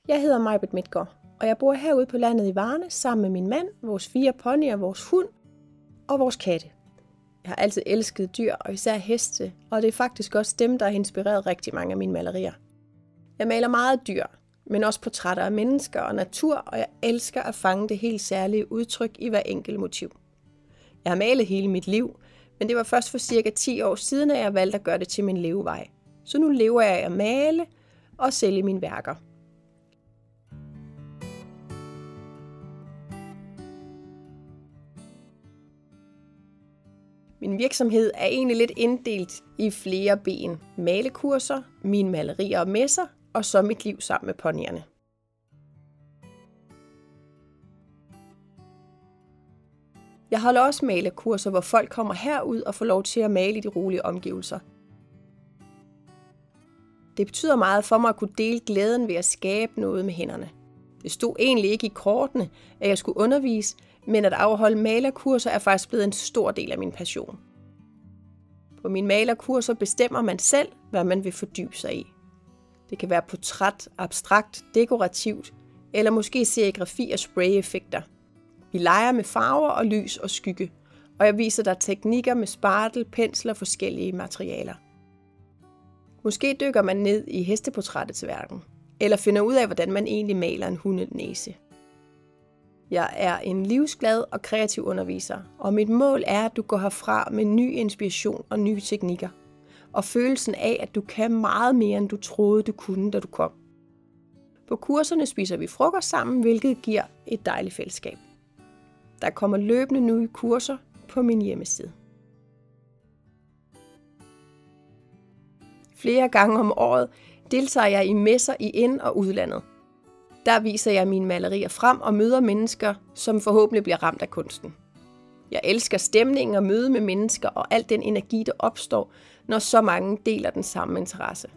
Jeg hedder Maj-Britt Midtgaard, og jeg bor herude på landet i Varne sammen med min mand, vores 4 ponyer, vores hund og vores katte. Jeg har altid elsket dyr, og især heste, og det er faktisk også dem, der har inspireret rigtig mange af mine malerier. Jeg maler meget dyr, men også portrætter af mennesker og natur, og jeg elsker at fange det helt særlige udtryk i hver enkelt motiv. Jeg har malet hele mit liv, men det var først for cirka 10 år siden, at jeg valgte at gøre det til min levevej. Så nu lever jeg af at male og sælge mine værker. Min virksomhed er egentlig lidt inddelt i flere ben. Malekurser, mine malerier og messer, og så mit liv sammen med ponyerne. Jeg holder også malekurser, hvor folk kommer herud og får lov til at male i de rolige omgivelser. Det betyder meget for mig at kunne dele glæden ved at skabe noget med hænderne. Det stod egentlig ikke i kortene, at jeg skulle undervise, men at afholde malerkurser er faktisk blevet en stor del af min passion. På mine malerkurser bestemmer man selv, hvad man vil fordybe sig i. Det kan være portræt, abstrakt, dekorativt, eller måske serigrafi og sprayeffekter. Vi leger med farver og lys og skygge, og jeg viser dig teknikker med spartel, pensler og forskellige materialer. Måske dykker man ned i hesteportrættets verden, eller finder ud af, hvordan man egentlig maler en hundenæse. Jeg er en livsglad og kreativ underviser, og mit mål er, at du går herfra med ny inspiration og nye teknikker, og følelsen af, at du kan meget mere, end du troede, du kunne, da du kom. På kurserne spiser vi frokost sammen, hvilket giver et dejligt fællesskab. Der kommer løbende nye kurser på min hjemmeside. Flere gange om året deltager jeg i messer i ind- og udlandet. Der viser jeg mine malerier frem og møder mennesker, som forhåbentlig bliver ramt af kunsten. Jeg elsker stemningen og møde med mennesker og al den energi, der opstår, når så mange deler den samme interesse.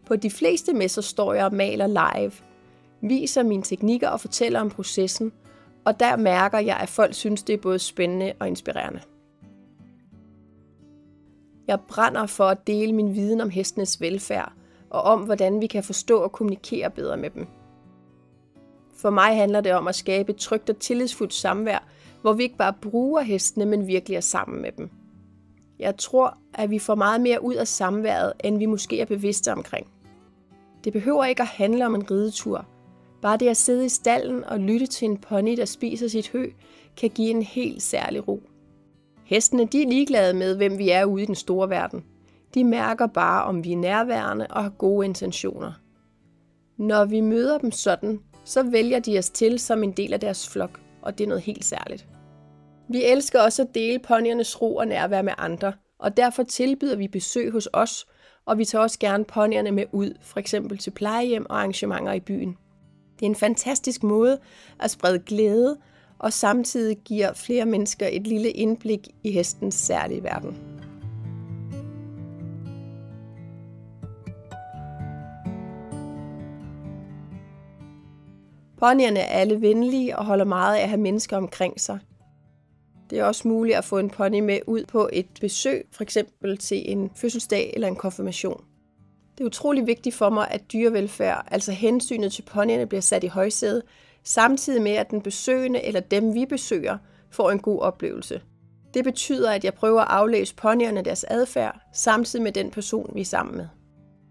På de fleste messer står jeg og maler live, viser mine teknikker og fortæller om processen, og der mærker jeg, at folk synes, det er både spændende og inspirerende. Jeg brænder for at dele min viden om hestenes velfærd, og om hvordan vi kan forstå og kommunikere bedre med dem. For mig handler det om at skabe et trygt og tillidsfuldt samvær, hvor vi ikke bare bruger hestene, men virkelig er sammen med dem. Jeg tror, at vi får meget mere ud af samværet, end vi måske er bevidste omkring. Det behøver ikke at handle om en ridetur. Bare det at sidde i stalden og lytte til en pony, der spiser sit hø, kan give en helt særlig ro. Hestene de er ligeglade med, hvem vi er ude i den store verden. De mærker bare, om vi er nærværende og har gode intentioner. Når vi møder dem sådan, så vælger de os til som en del af deres flok, og det er noget helt særligt. Vi elsker også at dele ponyernes ro og nærvær med andre, og derfor tilbyder vi besøg hos os, og vi tager også gerne ponyerne med ud, f.eks. til plejehjem og arrangementer i byen. Det er en fantastisk måde at sprede glæde, og samtidig giver flere mennesker et lille indblik i hestens særlige verden. Ponyerne er alle venlige og holder meget af at have mennesker omkring sig. Det er også muligt at få en pony med ud på et besøg, f.eks. til en fødselsdag eller en konfirmation. Det er utrolig vigtigt for mig, at dyrevelfærd, altså hensynet til ponyerne, bliver sat i højsædet, samtidig med, at den besøgende eller dem, vi besøger, får en god oplevelse. Det betyder, at jeg prøver at aflæse ponyerne deres adfærd, samtidig med den person, vi er sammen med.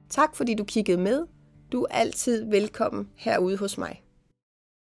Tak fordi du kiggede med. Du er altid velkommen herude hos mig.